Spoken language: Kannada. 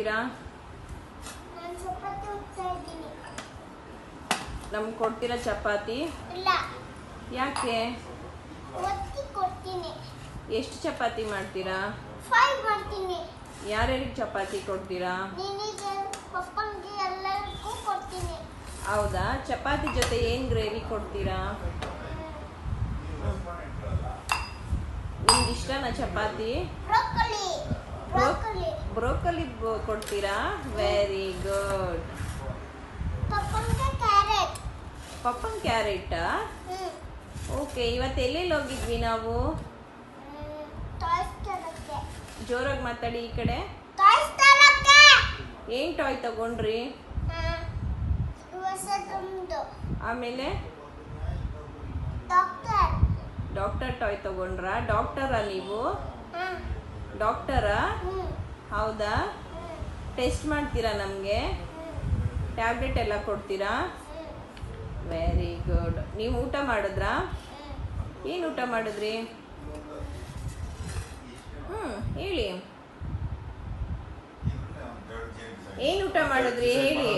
ಮಾಡ್ತೀರಾ? ನಮ್ಗೆ ಕೊಡ್ತೀರಾ ಚಪಾತಿ? ಯಾಕೆ? ಎಷ್ಟು ಚಪಾತಿ ಮಾಡ್ತೀರಾ? ಯಾರ್ಯಾರಿಗೆ ಚಪಾತಿ ಕೊಡ್ತೀರಾ? ಹೌದಾ, ಚಪಾತಿ ಜೊತೆ ಏನು ಗ್ರೇವಿ ಕೊಡ್ತೀರಾ? ನಿಮ್ಗೆ ಇಷ್ಟನಾ ಚಪಾತಿ? ಬ್ರೋಕೊಲಿ ಕೊಡ್ತೀರಾ? Very good. ಪಪ್ಪನ್ ಕ್ಯಾರೆಟಾ? ಓಕೆ. ಇವತ್ತು ಎಲ್ಲೆಲ್ಲಿ ಹೋಗಿದ್ವಿ ನಾವು? ಜೋರಾಗಿ ಮಾತಾಡಿ. ಈ ಕಡೆ ಏನ್ ಟಾಯ್ ತಗೊಂಡ್ರಿ? ಆಮೇಲೆ ಡಾಕ್ಟರ್ ಟಾಯ್ ತಗೊಂಡ್ರಾ? ಡಾಕ್ಟರಾ ನೀವು? ಡಾಕ್ಟರಾ? ಹೌದಾ? ಟೆಸ್ಟ್ ಮಾಡ್ತೀರಾ? ನಮಗೆ ಟ್ಯಾಬ್ಲೆಟ್ ಎಲ್ಲ ಕೊಡ್ತೀರಾ? Very good. ನೀವು ಊಟ ಮಾಡಿದ್ರಾ? ಏನು ಊಟ ಮಾಡಿದ್ರಿ? ಹೇಳಿ. ಏನು ಊಟ ಮಾಡಿದ್ರಿ ಹೇಳಿ.